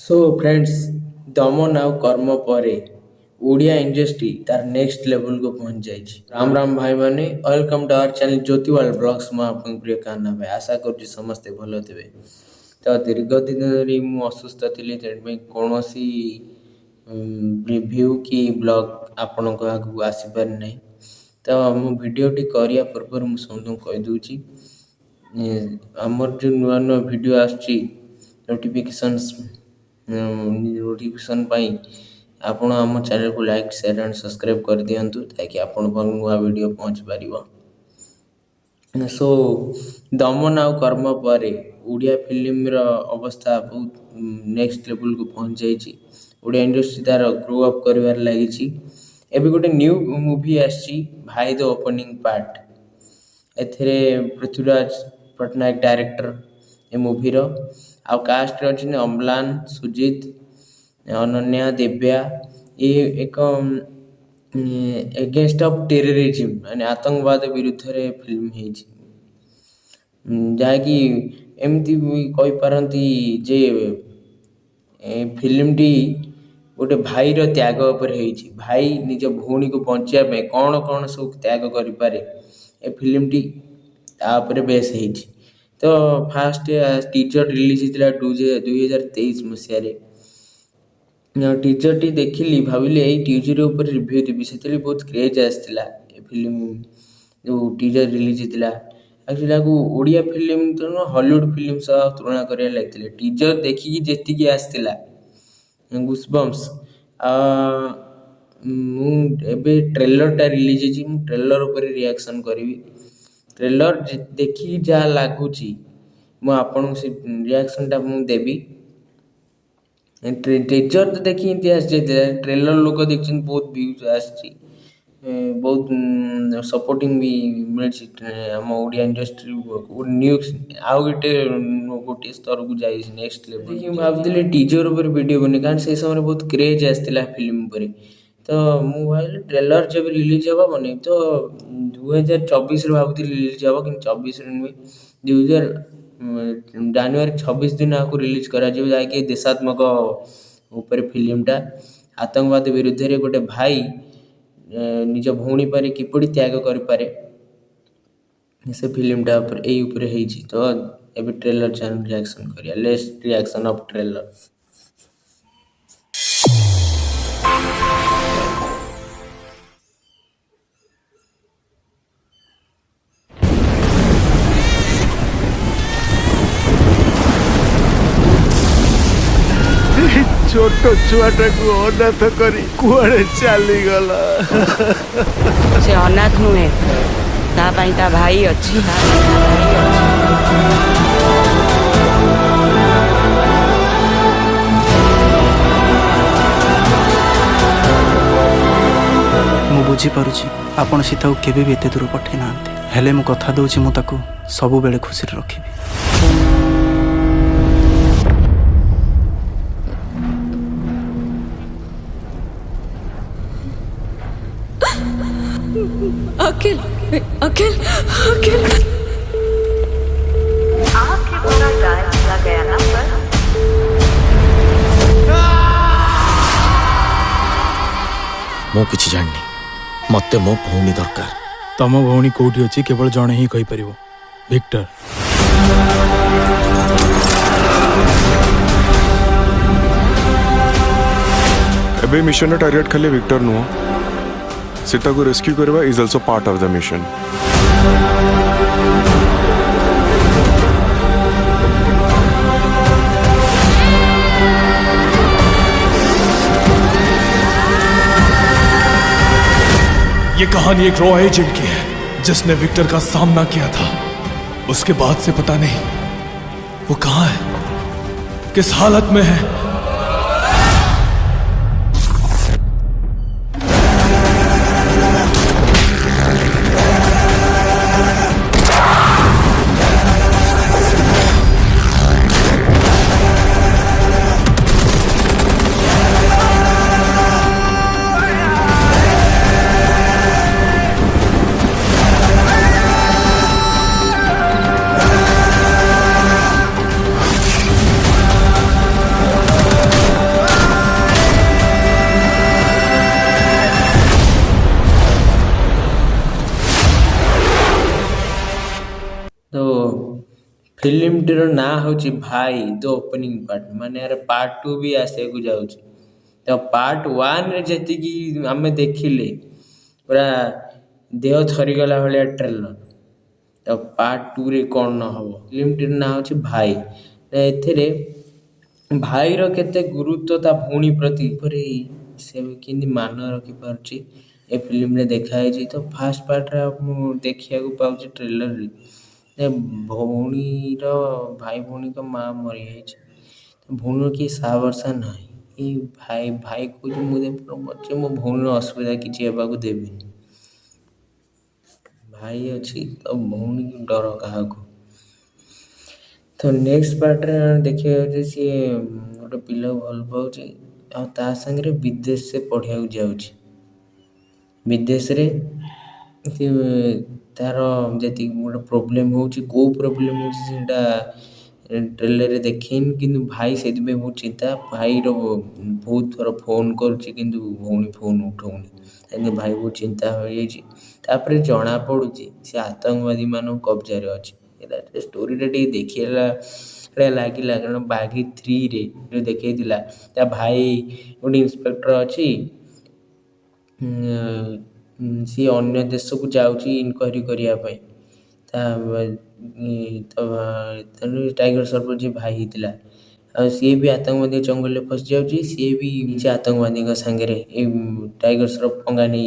So friends दमन आउ कर्म परे ओडिया इंडस्ट्री तार नेक्स्ट लेवल को पहुंच जाइए। राम राम भाई माने welcome to our channel Jyotiwal blogs में आपन प्रिय कान्हा भाई आशा करूँ समस्ते भल थे। तो दीर्घ दिन धरी मु असुस्थ थी कौन रिव्यू की ब्लॉग आपण आगू आसपार ना। तो मो भिडटी करने पूर्व मुझे समझ कहीदे आमर जो नुआ नुआ भिड आसुच्ची नोटिफिकेशन आपण आम चैनल को लाइक शेयर एंड सब्सक्राइब कर दिंतु ताकि आपण नुआ वीडियो पहुँच पार। सो दमन आउ कर्म पर ओडिया फिल्म रो अवस्था बहुत नेक्स्ट लेवल को पहुँच जाइए। ओडिया इंडस्ट्री तार ग्रो अप कर लगी। एबे गोटे न्यू मूवी आसी भाई द ओपनिंग पार्ट एथिरे पृथ्वीराज पट्टनायक डायरेक्टर ए मूवी आ कास्ट अच्छे अम्लान सुजीत अनन्या दिव्या ये एक एगेंस्ट ऑफ टेररिज्म माने आतंकवाद विरुद्ध रे फिल्म है जहाँकि एमती कही पारती जे फिल्म टी गोटे भाई रो त्याग पर भाई निज भौणी को बचाई कौन कौन सब त्याग करें ए फिल्म टी तापर बेस है। तो फास्ट टीजर रिलीज होता 2023 मसीह टीजर टी देखिली भाविली यही टीजर ऊपर रिव्यू देवी से बहुत क्रेज आसाला फिल्म जो टीजर रिलीज होता एक्चुअली आपको ओडिया फिल्म तो हॉलीवुड फिल्म सह तुलना कर लगी टीजर देखिकी जी आसाला गुस्बम्स मुझे ट्रेलर रिलीज हो ट्रेलर उपर रिएक्शन करी ट्रेलर देखी जहाँ लगुच मुझे से रिएक्शन टा मुझे देवी। टीजर तो देखी इतिहास ट्रेलर लोक देखते बहुत व्यूज बहुत सपोर्टिंग भी मिली आम ओडिया इंडस्ट्री न्यूज आउ गोटे स्तर को जाए नेक्स्ट लेवल देखिए भावुली टीजर उपर वीडियो बने कारण से समय बहुत क्रेज आसाला फिल्म पर। तो मुझे भाई ट्रेलर जब रिलीज हे बनी तो 2024 भावुली रिलीज हे कि 24 नुहे 2000 जानुआरी 26 दिन आपको रिलीज करा जहाँकि देशात्मक ऊपर फिल्मटा आतंकवाद विरुद्ध रे गोटे भाई निज भौणी पर किपरि त्याग करें से फिल्मटा ऊपर है। तो एबे ट्रेलर चैनल रिएक्शन करिया लेट्स रिएक्शन ऑफ ट्रेलर। छोट छुआटा को अनाथ करी कुआड़े चली गला से अनाथ नुहे ता पाई ता भाई अच्छी मु बुझी पारुछि आपण सीता को केबे भी एते दूर पठे नांते हेले मु कथा दउछि मु ताको सब बेले खुशी रे रखिबी। अखिल अखिल अखिल आपके द्वारा डायल किया गया नंबर मु किछि जाननी मते मो भौणी दरकार। तम भौणी कोठी अछि केवल जणे ही कहि परिबो विक्टर। एबे मिशन टारगेट खाली विक्टर नुह सीता को रेस्क्यू करवा is also part of the mission. ये कहानी एक रॉ एजेंट की है जिसने विक्टर का सामना किया था। उसके बाद से पता नहीं वो कहां है, किस हालत में है। फिल्मटीर ना हूँ भाई द ओपनिंग पार्ट माने यार पार्ट 2 भी आसे को जाउची तो पार्ट 1 रे जति आम देखिले पूरा देह थरीगला भाया ट्रेलर तो पार्ट 2 रे कौन न हम फिल्मटीर ना हूँ भाई एथिरे भाईर केते गुरुत्व ता भूणी प्रति परे से किंदी मान रखी पारुची ए फिल्म रे देखाई तो फास्ट पार्ट रे देखिया को पाउची ट्रेलर रे भौणीर भाई भौणी को माँ मरी जाइए तो भौणी कि सावर्षा ना ये भाई भाई को मुझे मो भौणी असुविधा किसी हेबाकू देविनी भाई अच्छी तो भौणी की डर क्या तो नेक्स्ट पार्ट रे देखिए सी गोटे पिला भल पाऊँ आ ता संगे विदेश से पढ़िया जाऊँगी विदेश रे तार जी गोटे प्रोब्लेम हो प्रोब्लेम होटा ट्रेलर देखेन किंतु भाई से बहुत चिंता भाई बहुत थर फोन करुँच भौणी फोन उठाऊनी भाई बहुत चिंता हो जापर जना पड़ी से आतंकवादी मान कब्जा अच्छे स्टोरीटा देखा लगे कारण बागी 3 रे देखा भाई गोटे इंस्पेक्टर अच्छी सी अन्य देश को जाऊँगी इनक्वारी करने टाइगर सर्प जी भाई होता सी भी आतंकवादी जंगल में फसी जाऊँगी सी भी आतंकवादी सांगे टाइगर सर्प पंगा नहीं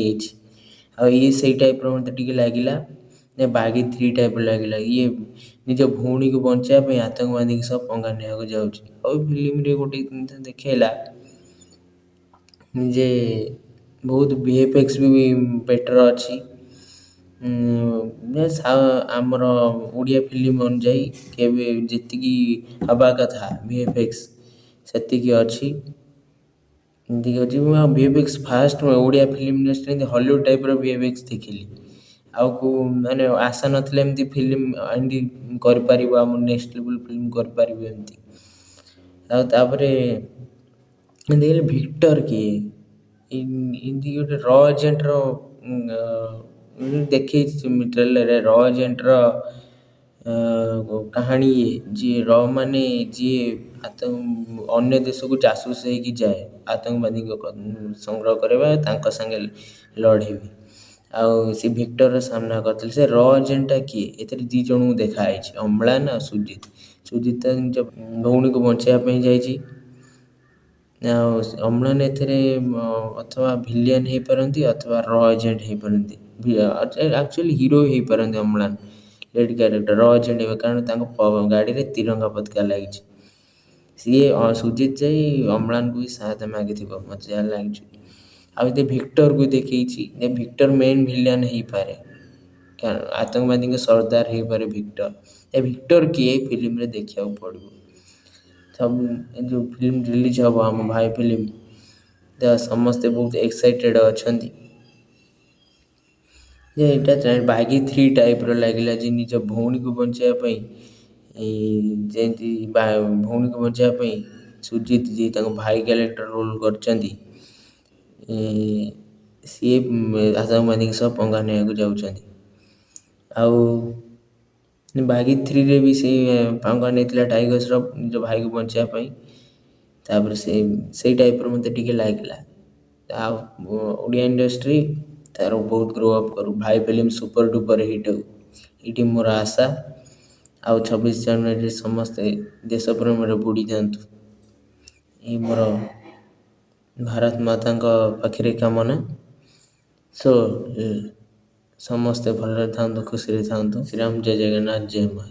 ये से टाइप मत लगिला बागी 3 टाइप लगिला ये निज भौणी को बचापी आतंकवादी सब पंगा नहीं जाऊँगी फिल्म रे गोटे देखला जे बहुत VFX भी बेटर अच्छी आमर ओडिया फिल्म अनुजाई केवे जी हवा कथा VFX से अच्छी VFX fast Odia film industry Hollywood type VFX देखिली आउ को माने आशा नथिले एमती फिल्म एंडी कर पारिबो हम नेक्स्ट लेवल फिल्म कर पारिबो एमती आ तापरे देखिले विक्टर की इनदी गोटे रॉ एजेंट रो देखी ट्रेलर रॉ एजेंट रो कहानी जी रॉ माने जी अन्य देश को जासूस होगी जाए आतंकवादी को संग्रह करवा तांका संगे लड़ेबी आउ सी विक्टर सामना करते से रॉ एजेंटा किए एथरे 2 जन को देखाई अम्लान आ सुजित निज भौणी को बचाइवाई जाइए अम्लान एथरे अथवा विलियन हो पारती अथवा रॉ एजेंट हो पारती एक्चुअली हीरो हो पारती अम्लान लीड कैरेक्टर रॉ एजेंट हो कारण गाड़ी में तिरंगा पताका लगी सी सुजित जा अम्लान को भी सहायता मागी मत जहाँ लगे आते विक्टर को देखी विक्टर मेन विलियन हो पारे आतंकवादी के सरदार हो पारे विक्टर किए फिल्म रे देखा पड़ो सब जो फिल्म रिलीज हम आम भाई फिल्म समस्ते बहुत एक्साइटेड अच्छा बागी 3 टाइप लगिला जे निज भौणी को बचाइवाई जमी भौणी को बचाइवाई सुजित जी भाई कैरेक्टर रोल कर सी आतंकवादी सब पंगा नहीं जाऊँच बागी 3 रे भी से पंगा नहीं टाइगर श्रॉफ निज भाई को बचाइवाई से टाइप मत लगे ओडिया इंडस्ट्री तार बहुत ग्रो अप करू भाई फिल्म सुपर डुपर हिट हो ये मोर आशा आउ 26 जनवरी समस्ते देश प्रेम बुड़ी जातु ये मोर भारत माता पाखे कामना सो समस्ते भल था खुशी था श्रीराम जय जगन्नाथ जय माँ।